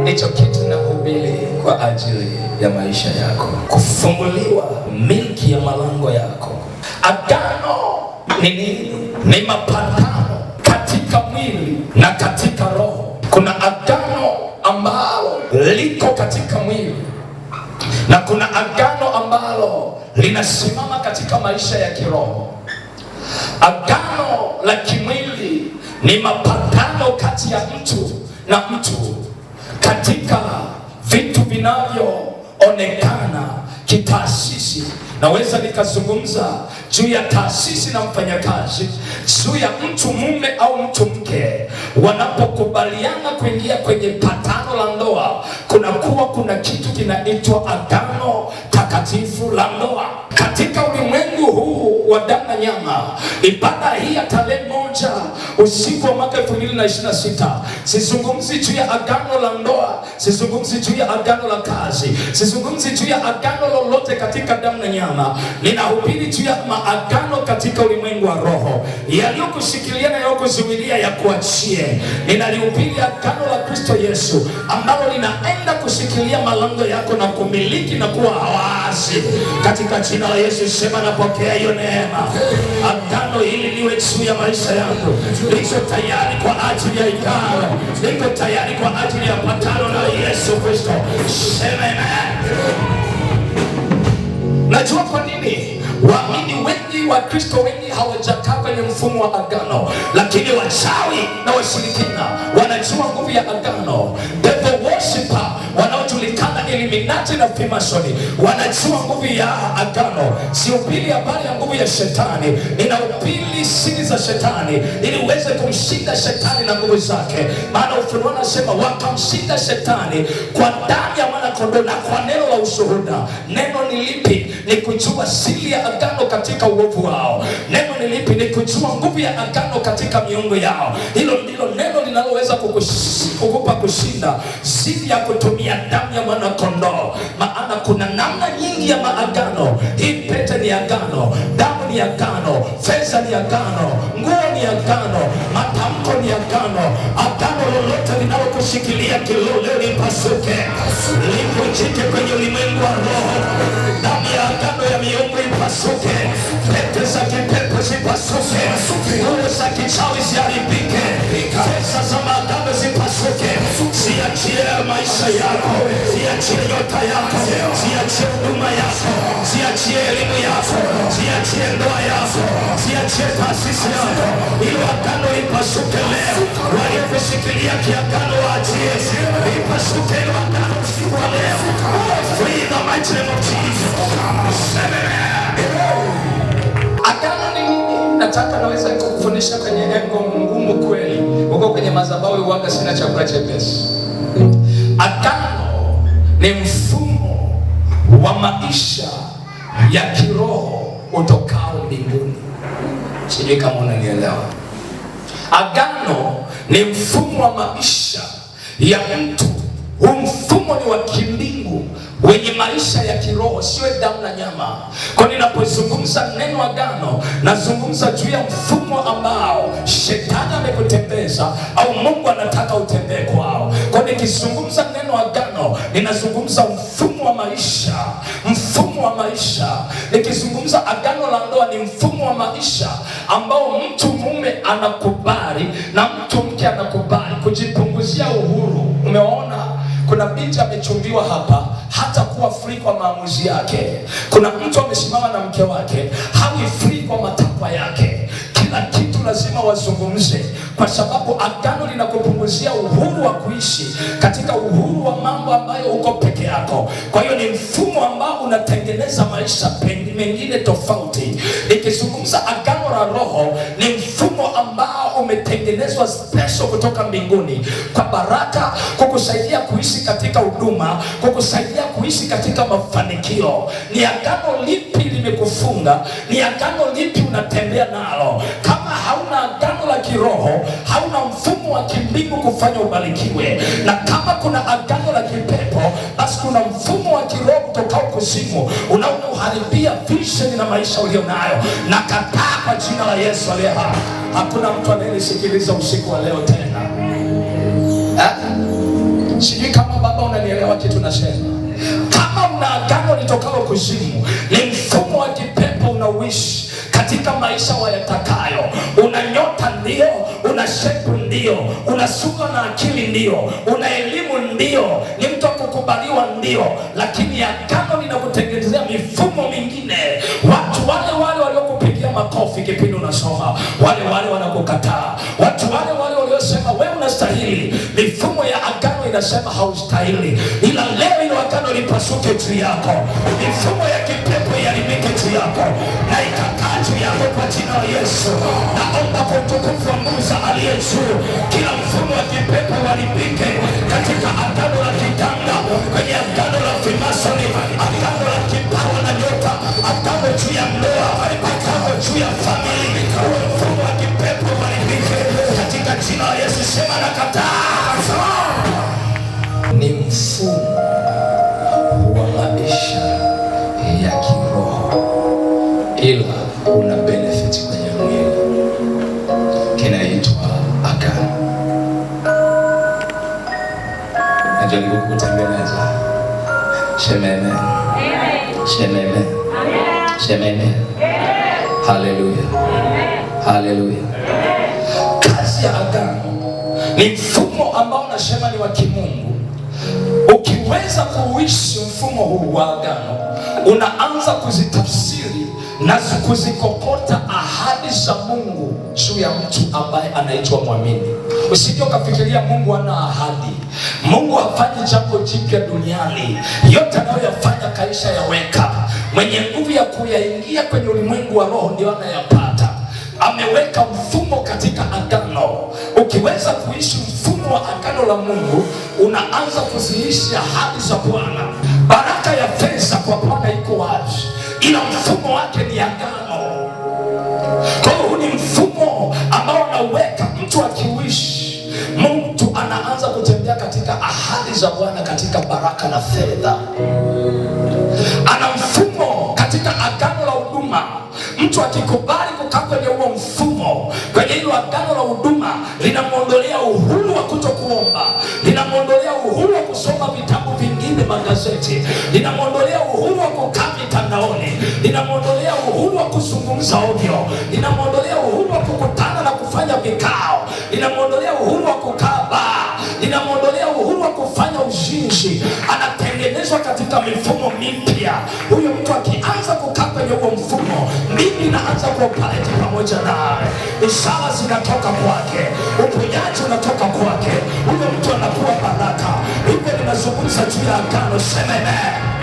Hicho kitu nahubiri kwa ajili ya maisha yako, kufunguliwa milki ya malango yako. Agano ni nini? Ni mapatano katika mwili na katika roho. Kuna agano ambalo liko katika mwili na kuna agano ambalo linasimama katika maisha ya kiroho. Agano la kimwili ni mapatano kati ya mtu na mtu katika vitu vinavyoonekana kitaasisi. Naweza nikazungumza juu ya taasisi na mfanyakazi, juu ya mtu mume au mtu mke wanapokubaliana kuingia kwenye patano la ndoa, kuna kitu kinaitwa agano takatifu la ndoa. Katika ulimwengu huu wa damu na nyama, ibada hii ya tarehe 1 usiku wa mwaka 2026, sizungumzi juu ya agano la ndoa, sizungumzi juu ya agano la kazi, sizungumzi juu ya agano lolote katika damu na nyama. Ninahubiri juu ya maagano katika ulimwengu wa roho, yaliyokushikilia na yaliyokuzuilia ya kuachie. Ninalihubiri agano la Kristo Yesu ambalo linaenda kushikilia malango yako na kumiliki na kuwa wazi katika jina la Yesu. Sema napokea hiyo neema. Agano hili liwe juu ya maisha yangu. Liko tayari kwa ajili ya ikao, liko tayari kwa ajili ya patano na Yesu Kristo. Sema amen. Najua kwa nini waamini wengi wa Kristo wengi hawajakaa kwenye mfumo wa agano, lakini wachawi na washirikina wanajua nguvu ya agano. Devil worshiper wanaojulikana Illuminati na Freemasoni wanajua nguvu ya agano. Sihubiri habari ya nguvu ya shetani, ninahubiri siri za shetani ili uweze kumshinda shetani na nguvu zake. Maana Ufunuo unasema wakamshinda shetani kwa damu ya mwana kondoo na kwa neno la ushuhuda. Neno ni lipi? Ni kujua siri ya agano katika uovu wao. Neno ni lipi? Ni kujua nguvu ya agano katika miungu yao. Hilo ndilo neno linaloweza kukupa kushinda siri ya kutumia damu ya mwana kondoo. Maana kuna namna nyingi ya maagano. Hii pete ni agano, damu ni agano, fedha ni agano, nguo ni agano, matamko ni agano. Agano lolote linalokushikilia kilole lipasuke, lipujike kwenye ulimwengu wa roho. Damu ya agano ya miungu ipasuke, pete za kipepo zipasuke, nguo za kichawi ziharibike, pesa za maagano zipasuke. Ziachie maisha yako, ziachie nyota yako, ziachie huduma yako, ziachie elimu yako, ziachie ndoa yako, ziachie taasisi yako. Hilo agano lipasuke leo. Waliokushikilia kiagano waachie, lipasuke hilo agano usiku wa leo. Free the mighty name of Jesus. Agano ni nini? Nataka naweza kukufundisha kwenye engo ngumu kweli. Uko kwenye madhabahu uwaga sina chakula chepesi. Agano ni mfumo wa maisha ya kiroho utokao mbinguni. Sijui kama unanielewa. Agano ni mfumo wa maisha ya mtu. Huu mfumo ni wa kimbingu wenye maisha ya kiroho, sio damu na nyama. Kwa ninapozungumza neno agano, nazungumza juu ya mfumo ambao shetani amekutembeza au Mungu anataka utembee kwao. Kwa nikizungumza neno agano, ninazungumza mfumo wa maisha, mfumo wa maisha. Nikizungumza agano la ndoa, ni mfumo wa maisha ambao mtu mume anakubali na mtu mke anakubali kujipunguzia uhuru. Umeona? Kuna binti amechumbiwa hapa, hata kuwa free kwa maamuzi yake. Kuna mtu amesimama na mke wake, hawi free kwa matakwa yake. Kila kitu lazima wazungumze, kwa sababu agano linakupunguzia uhuru wa kuishi katika uhuru wa mambo ambayo uko peke yako. Kwa hiyo ni mfumo ambao unatengeneza maisha mengine tofauti. Nikizungumza agano la roho, ni mfumo ambao umetengenezwa special kutoka mbinguni kwa baraka, kukusaidia kuishi katika huduma, kukusaidia kuishi katika mafanikio. Ni agano lipi limekufunga? Ni agano lipi unatembea nalo? Kama hauna agano la kiroho, hauna mfumo wa kimbingu kufanya ubarikiwe. Na kama kuna agano la kipepo, basi kuna mfumo wa kiroho kutokao kuzimu unaoharibia vision na maisha ulionayo. Na kataa kwa jina la Yesu aliye hai. Hakuna mtu anayenisikiliza usiku wa leo tena. Sijui kama baba unanielewa kitu nasema. Kama una agano litokalo kuzimu, ni mfumo wa kipepo unaoishi katika maisha wayatakayo. Una nyota ndio, una shepu ndio, una sura na akili ndio, una elimu ndio, ni mtu kukubaliwa ndio, lakini agano linakutengenezea mifumo mingine. Watu wale waliokupigia makofi kipindi unasoma, wale wanakukataa. Watu wale waliosema wewe unastahili, mifumo ya agano inasema haustahili. Ila leo ile agano lipasuke juu yako, mifumo ya kipepo yalimike juu yako na ikakaa juu yako kwa jina la Yesu. Naomba kwa utukufu wa Mungu aliye juu, kila mfumo wa kipepo walipike katika agano la kitanga, kwenye agano la Freemasoni, agano la kipawa na nyota, agano juu ya ndoa, agano juu ya familia. Mfumo wa kipepo walipike katika jina la Yesu. Sema nakataa. Ni mfumo wa maisha ya kiroho, ila una benefit kwenye mwili, kinaitwa agano. Najaribu kukutengeneza. Shemene, shemene, shemene. Haleluya, haleluya. Kazi ya agano ni mfumo ambao nasema ni wa kimungu. Ukiweza kuishi mfumo huu wa agano, unaanza kuzitafsiri na kuzikokota ahadi za Mungu juu ya mtu ambaye anaitwa mwamini. Usije ukafikiria Mungu ana ahadi. Mungu hafanyi jambo jipya duniani. Yote anayoyafanya kaisha yaweka. Mwenye nguvu ya kuyaingia kwenye ulimwengu wa roho ndio anayapata. Ameweka mfumo katika agano. Ukiweza kuishi mfumo wa agano la Mungu, unaanza kuziishi ahadi za Bwana. Baraka ya pesa kwa Bwana iko wazi, ila mfumo wake ni agano. Kwa hiyo ni mfumo ambao unaweka mtu akiishi, mtu anaanza kutembea katika ahadi za Bwana, katika baraka na fedha. Ana mfumo katika agano la huduma. Mtu akikubali kukaa kwenye huo mfumo, kwenye hilo agano la huduma, linamwondolea uhuru wa kutokuomba, linamwondolea uhuru wa kusoma vitabu vingine, magazeti, linamwondolea uhuru wa kukaa mitandaoni, linamwondolea uhuru wa kuzungumza ovyo, linamwondolea uhuru wa kukutana na kufanya vikao, linamwondolea uhuru wa kukaa baa, linamwondolea uhuru wa kufanya uzinzi. Anatengenezwa katika mifumo mipya. Huyo mtu akianza kukaa kwenye huo mfumo, mimi naanza kuopaleti pamoja naye, ishara zinatoka kwake, uponyaji unatoka kwake, huyo mtu anakuwa baraka. Hivyo ninazungumza juu ya agano. Sema amen.